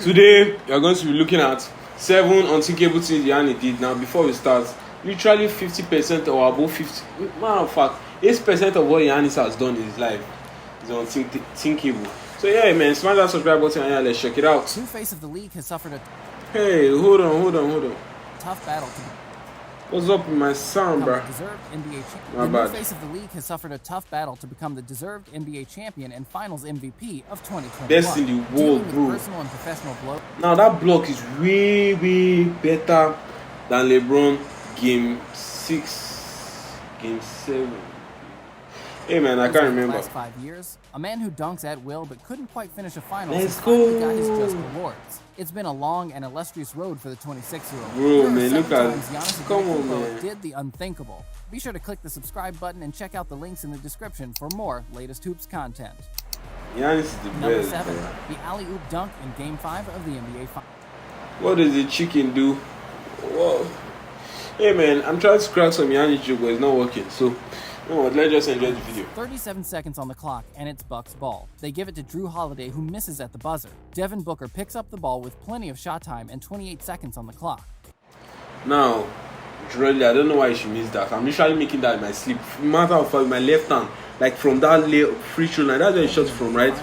Today, you're going to be looking at 7 unthinkable things Giannis did. Now, before we start, literally 50% or above 50, matter of fact, 8% of what Giannis has done in his life is unthinkable. So, yeah, man, smash that subscribe button and yeah, let's check it out. New face of the league has suffered a Hey, hold on. tough battle to What's up with my sound, become bro? the deserved NBA champion. My The bad. new face of the league has suffered a tough battle to become the deserved NBA champion and Finals MVP of 2021. Best in the world, Dealing with bro. personal and professional blow. Now, that block is way better than LeBron game 6, game 7. Hey, man, I can't Over the remember. last 5 years, a man who dunks at will but couldn't quite finish a finals Let's has finally got his go. just rewards. It's been a long and illustrious road for the 26-year-old. Bro, Here are man, 7 look at- times Giannis come on, Antetokounmpo man. did the unthinkable. Be sure to click the subscribe button and check out the links in the description for more latest hoops content. Giannis is the Number best, 7, bro. the alley-oop dunk in Game 5 of the NBA Finals. What does the chicken do? Whoa. Hey, man, I'm trying to crack some Giannis joke, but it's not working. So, you know what, let's just enjoy the video. 37 seconds on the clock, and it's Bucks ball. They give it to Drew Holiday, who misses at the buzzer. Devin Booker picks up the ball with plenty of shot time and 28 seconds on the clock. Now, really, I don't know why she missed that. I'm literally making that in my sleep. Matter of fact, my left hand, like from that free throw line, that's where it shot from, right?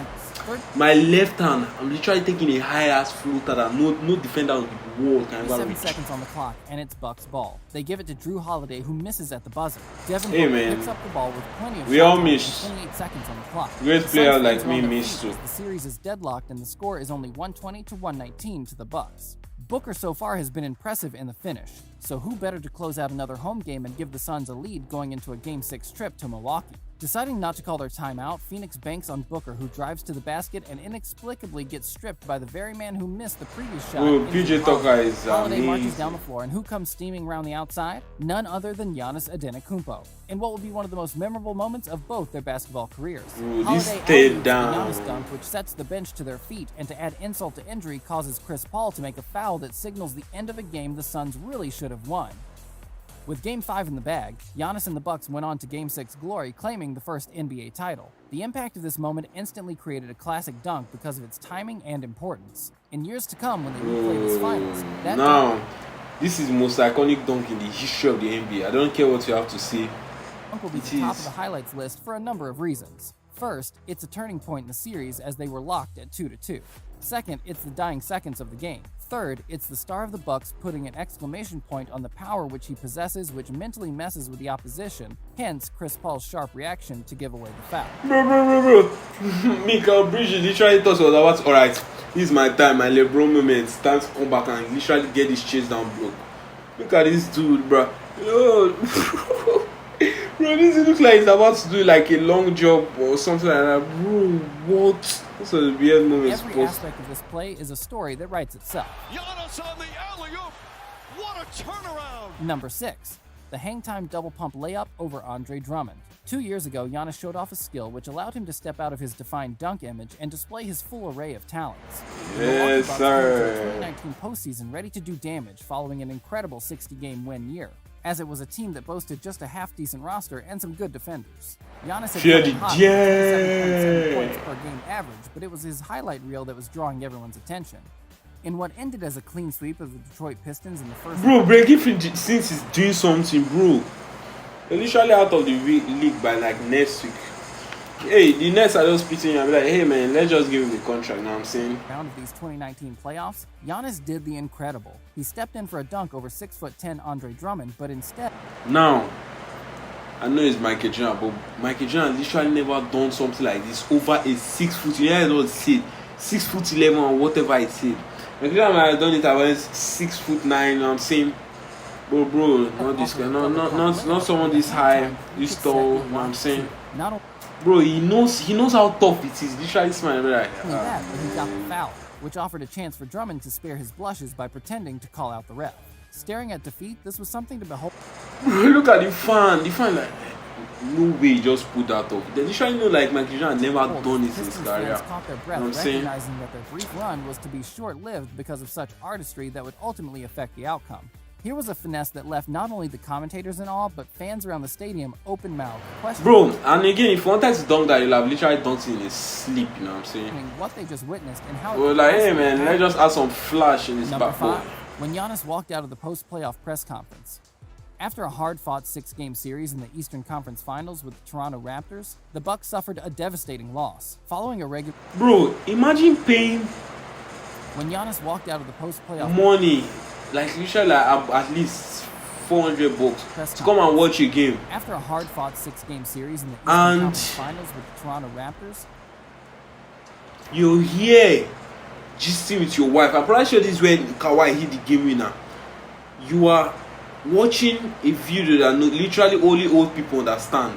My left hand, I'm literally taking a high-ass floater that no defender on the wall can ever 7 reach. seconds on the clock, and it's Bucks ball. They give it to Drew Holiday, who misses at the buzzer. Devin Hey, Booker man. picks up the ball with plenty of We shot all time miss. and 28 seconds on the clock. Great The player Suns like fans are me on their miss feet too. as the series is deadlocked, and the score is only 120 to 119 to the Bucks. Booker so far has been impressive in the finish, so who better to close out another home game and give the Suns a lead going into a Game 6 trip to Milwaukee? Deciding not to call their timeout, Phoenix banks on Booker, who drives to the basket and inexplicably gets stripped by the very man who missed the previous shot. Bro, into PJ Holiday. Tucker is Holiday marches amazing. down the floor, and who comes steaming around the outside? None other than Giannis Antetokounmpo, in what will be one of the most memorable moments of both their basketball careers. Bro, this Holiday stayed alley-oops the down. Giannis dunk, which sets the bench to their feet, and to add insult to injury, causes Chris Paul to make a foul that signals the end of a game the Suns really should have won. With Game 5 in the bag, Giannis and the Bucks went on to Game 6 glory, claiming the first NBA title. The impact of this moment instantly created a classic dunk because of its timing and importance. In years to come, when they replay this finals, that Now, this is the most iconic dunk in the history of the NBA. I don't care what you have to say. dunk will be It the top is. of the highlights list for a number of reasons. First, it's a turning point in the series as they were locked at 2-2. Second, it's the dying seconds of the game. Third, it's the star of the Bucks putting an exclamation point on the power which he possesses, which mentally messes with the opposition, hence Chris Paul's sharp reaction to give away the foul. Bro. Michael Bridges literally thought he was about, alright, this is my time, my LeBron moment. It's time to come back and literally get this chase down block. Look at this dude, bro. Yo. Bro, this looks like he's about to do like a long jump or something like that. Bro, what? This was a weird moment. Every aspect of this play is a story that writes itself. Giannis on the alley-oop. What a turnaround. Number 6. The hang-time double pump layup over Andre Drummond. 2 years ago, Giannis showed off a skill which allowed him to step out of his defined dunk image and display his full array of talents. The Milwaukee Yes, Bucks came into the sir. 2019 postseason ready to do damage following an incredible 60-game win year, as it was a team that boasted just a half-decent roster and some good defenders. Giannis had Fear come in the hot with 7.7 Jet. points per game average, but it was his highlight reel that was drawing everyone's attention. In what ended as a clean sweep of the Detroit Pistons in the first Bro, Griffin, since he's doing something, bro. They're literally out of the league by like next week. Hey, the Nets are just pitching you and be like, hey man, let's just give him the contract, you know what I'm saying? round of these 2019 playoffs, Giannis did the incredible. He stepped in for a dunk over 6'10" Andre Drummond, but instead, Now, I know it's Michael Jordan, but Michael Jordan literally never done something like this over a 6 foot. You know what it said? 6'11" or whatever it said. Michael Jordan might have done it about 6'9", you know what I'm saying? Bro, not this guy, not someone this high, this tall, you know what I'm saying? not only Bro, he knows how tough it is. Literally, this man, like, that, but he got the foul, which offered a chance for Drummond to spare his blushes by pretending to call out the ref. Staring at defeat, this was something to behold. look at the fan like, no way he just put that off. They literally know like Michael Jordan never done it in his Pistons career. fans caught their breath, You know what I'm saying? recognizing that their brief run was to be short-lived because of such artistry that would ultimately affect the outcome. Here was a finesse that left not only the commentators in awe, but fans around the stadium open-mouthed, questioning Bro, and again, if you wanted to dunk that, you'll have literally dunked it in his sleep, you know what I'm saying? what they just witnessed and how We're like, hey man, let's just add some flash in his Number backbone. 5, when Giannis walked out of the post-playoff press conference. After a hard-fought 6-game series in the Eastern Conference Finals with the Toronto Raptors, the Bucks suffered a devastating loss. Following a regular... Bro, imagine paying When Giannis walked out of the post-playoff money, like literally like, at least $400 to come and watch a game. After a hard-fought 6-game series in the Eastern And Conference Finals with the Toronto Raptors, you're here gisting with your wife. I'm pretty sure this is when Kawhi hit the game winner. You are watching a video that literally only old people understand.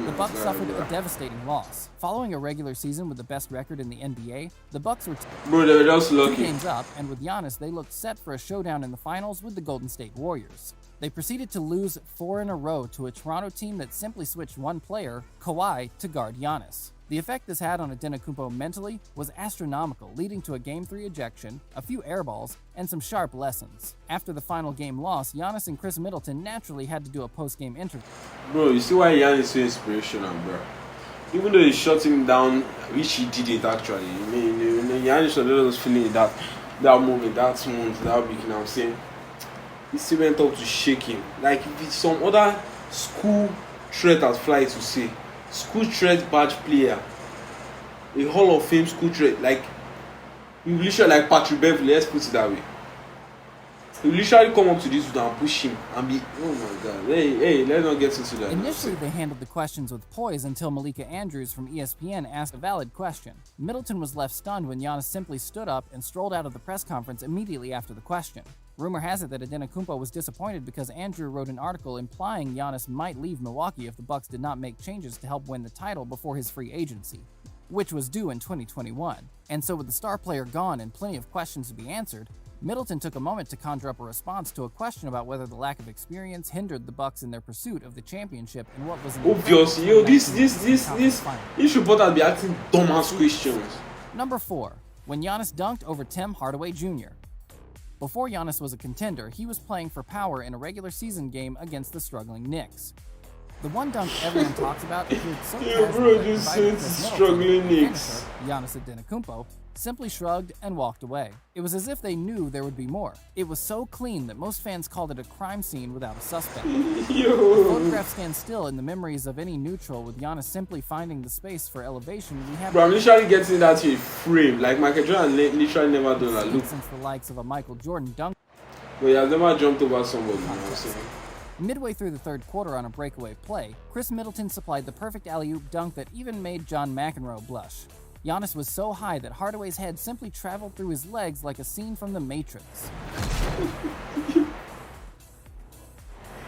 the Bucks suffered a devastating loss. Following a regular season with the best record in the NBA, the Bucks were Bro, they were just 2 lucky. games up, and with Giannis, they looked set for a showdown in the finals with the Golden State Warriors. They proceeded to lose 4 in a row to a Toronto team that simply switched one player, Kawhi, to guard Giannis. The effect this had on Antetokounmpo mentally was astronomical, leading to a Game 3 ejection, a few airballs, and some sharp lessons. After the final game loss, Giannis and Chris Middleton naturally had to do a post-game interview. Bro, you see why Giannis is so inspirational, bro. Even though he shut him down, which he did it actually. I mean, Giannis was feeling that moment, that month, that week, you know what I'm saying? He still went up to shake him. Like, if it's some other school threat, as Fly to say, school threat badge player, a Hall of Fame school threat, like, you literally like Patrick Beverly, let's put it that way. You literally come up to this dude and push him and be, oh my god, hey, let's not get into that. Initially, they handled the questions with poise until Malika Andrews from ESPN asked a valid question. Middleton was left stunned when Giannis simply stood up and strolled out of the press conference immediately after the question. Rumor has it that Antetokounmpo was disappointed because Andrew wrote an article implying Giannis might leave Milwaukee if the Bucks did not make changes to help win the title before his free agency, which was due in 2021. And so with the star player gone and plenty of questions to be answered, Middleton took a moment to conjure up a response to a question about whether the lack of experience hindered the Bucks in their pursuit of the championship and what was an obviously, yo, this reporter be asking dumbass questions. Number 4, when Giannis dunked over Tim Hardaway Jr. Before Giannis was a contender, he was playing for power in a regular season game against the struggling Knicks. The one dunk everyone talks about appeared so casual that provided Chris struggling Middleton, Knicks. Giannis Antetokounmpo, simply shrugged and walked away. It was as if they knew there would be more. It was so clean that most fans called it a crime scene without a suspect. The photograph stands still in the memories of any neutral, with Giannis simply finding the space for elevation we have. Bro, I'm literally getting that to a frame. Like Michael Jordan literally never done that. Look, since the likes of a Michael Jordan dunk. but he has never jumped over somebody, you know what I'm saying? Midway through the third quarter on a breakaway play, Chris Middleton supplied the perfect alley-oop dunk that even made John McEnroe blush. Giannis was so high that Hardaway's head simply traveled through his legs like a scene from The Matrix.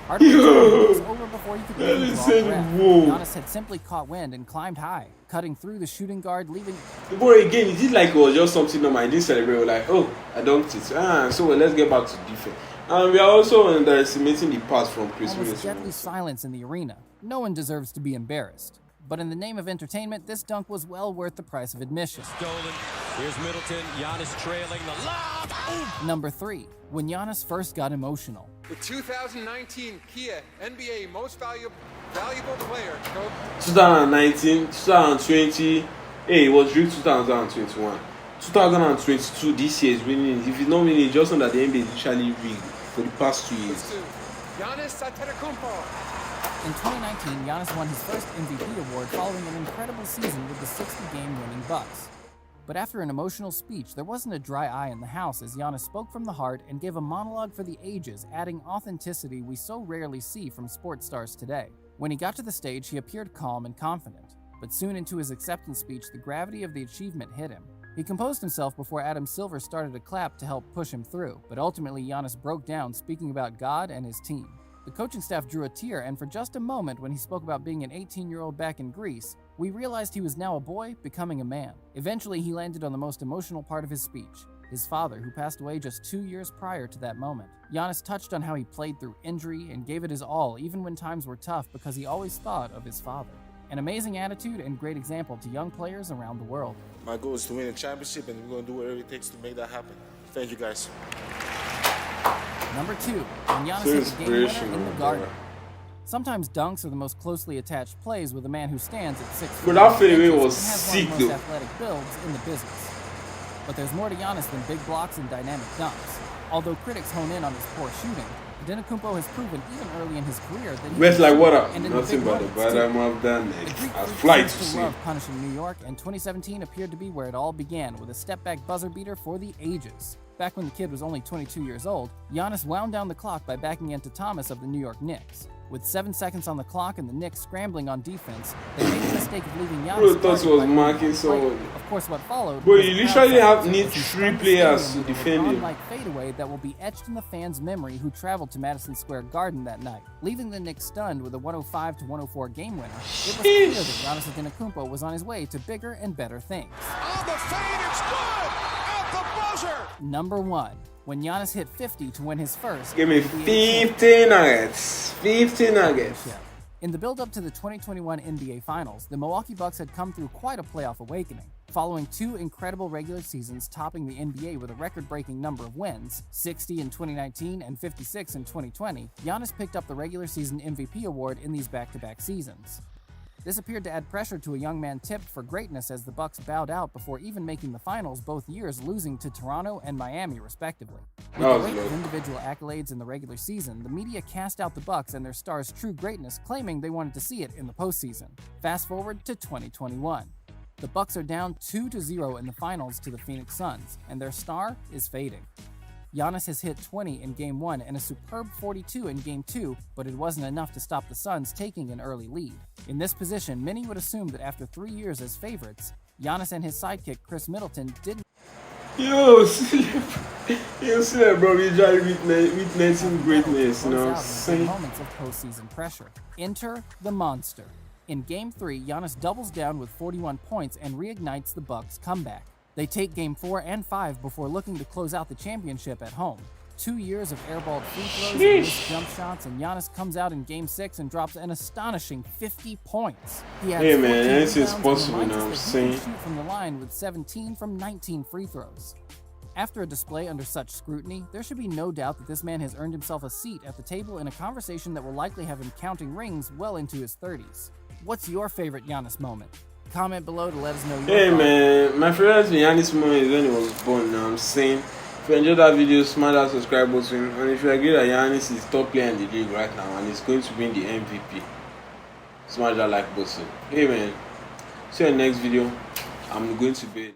Hardaway was over before he could even draw a breath. Giannis had simply caught wind and climbed high, cutting through the shooting guard, leaving... Boy, again, he did like it was just something normal. He didn't celebrate. Like, oh, I dunked it. So let's get back to defense. And we are also underestimating the pass from Chris Almost deadly Middleton. silence in the arena. No one deserves to be embarrassed. But in the name of entertainment, this dunk was well worth the price of admission. Stolen. Here's Middleton. Giannis trailing the lob. Ooh. Number 3, when Giannis first got emotional. The 2019 Kia NBA Most Valuable Player. 2019, 2020, hey, it was real 2021. 2022, this year is winning. If it's not winning, just know that the NBA is literally rigged for the past 2 years. Giannis Antetokounmpo. In 2019, Giannis won his first MVP award following an incredible season with the 60-game winning Bucks. But after an emotional speech, there wasn't a dry eye in the house as Giannis spoke from the heart and gave a monologue for the ages, adding authenticity we so rarely see from sports stars today. When he got to the stage, he appeared calm and confident. But soon into his acceptance speech, the gravity of the achievement hit him. He composed himself before Adam Silver started to clap to help push him through, but ultimately Giannis broke down, speaking about God and his team. The coaching staff drew a tear, and for just a moment when he spoke about being an 18-year-old back in Greece, we realized he was now a boy becoming a man. Eventually, he landed on the most emotional part of his speech, his father, who passed away just 2 years prior to that moment. Giannis touched on how he played through injury and gave it his all, even when times were tough, because he always thought of his father. An amazing attitude and great example to young players around the world. My goal is to win a championship, and we're going to do whatever it takes to make that happen. Thank you, guys. Number 2, when Giannis So hit the game winner in the inspirational, Garden. bro. Sometimes dunks are the most closely attached plays with a man who stands at 6 Bro, that feet fadeaway and was has one sick, of the though. most athletic builds in the business. But there's more to Giannis than big blocks and dynamic dunks. Although critics hone in on his poor shooting, Antetokounmpo has proven even early in his career that he West can like shoot, water. and in the Nothing big but the moments, too. bottom of that The neck. Greek I freak fly to seems see. love punishing New York, and 2017 appeared to be where it all began with a step-back buzzer beater for the ages. Back when the kid was only 22 years old, Giannis wound down the clock by backing into Thomas of the New York Knicks. With 7 seconds on the clock and the Knicks scrambling on defense, they made the mistake of leaving Giannis. Bro, thought guarded he was by only marking one player. someone. Of course, what followed. Bro, was you a literally crowd have sound need as he 3 stunned the players stadium to with a defend him. LeBron-like fadeaway that will be etched in the fans' memory who traveled to Madison Square Garden that night, leaving the Knicks stunned with a 105-104 game winner. It was clear that Giannis Antetokounmpo was on his way to bigger and better things. On the fade, it's good! At the buzzer! Number 1, when Giannis hit 50 to win his first Give me NBA 50 nuggets. 50 nuggets. championship. In the build-up to the 2021 NBA Finals, the Milwaukee Bucks had come through quite a playoff awakening. Following 2 incredible regular seasons topping the NBA with a record-breaking number of wins, 60 in 2019 and 56 in 2020, Giannis picked up the regular season MVP award in these back-to-back seasons. This appeared to add pressure to a young man tipped for greatness as the Bucks bowed out before even making the finals both years, losing to Toronto and Miami respectively. With That the was weight low. of individual accolades in the regular season, the media cast out the Bucks and their stars' true greatness, claiming they wanted to see it in the postseason. Fast forward to 2021. The Bucks are down 2-0 in the finals to the Phoenix Suns, and their star is fading. Giannis has hit 20 in Game 1 and a superb 42 in Game 2, but it wasn't enough to stop the Suns taking an early lead. In this position, many would assume that after 3 years as favorites, Giannis and his sidekick Chris Middleton didn't Yo, bro, we try witnessing greatness, you know what I'm close out in the big saying? moments of postseason pressure. Enter the monster. In Game 3, Giannis doubles down with 41 points and reignites the Bucks' comeback. They take Game 4 and 5 before looking to close out the championship at home. 2 years of airballed free throws and missed jump shots, and Giannis comes out in Game 6 and drops an astonishing 50 points. He adds Hey, man, 14 this is rebounds and possible reminds now, us I'm that he can saying. shoot from the line with 17 from 19 free throws. After a display under such scrutiny, there should be no doubt that this man has earned himself a seat at the table in a conversation that will likely have him counting rings well into his 30s. What's your favorite Giannis moment? Comment below to let us know your Hey, thoughts. man, my favorite Giannis moment is when he was born, you know what I'm saying? If you enjoyed that video, smash that subscribe button. And if you agree that Giannis is top player in the league right now and he's going to win the MVP, smash that like button. Hey, man, see you in the next video. I'm going to bed.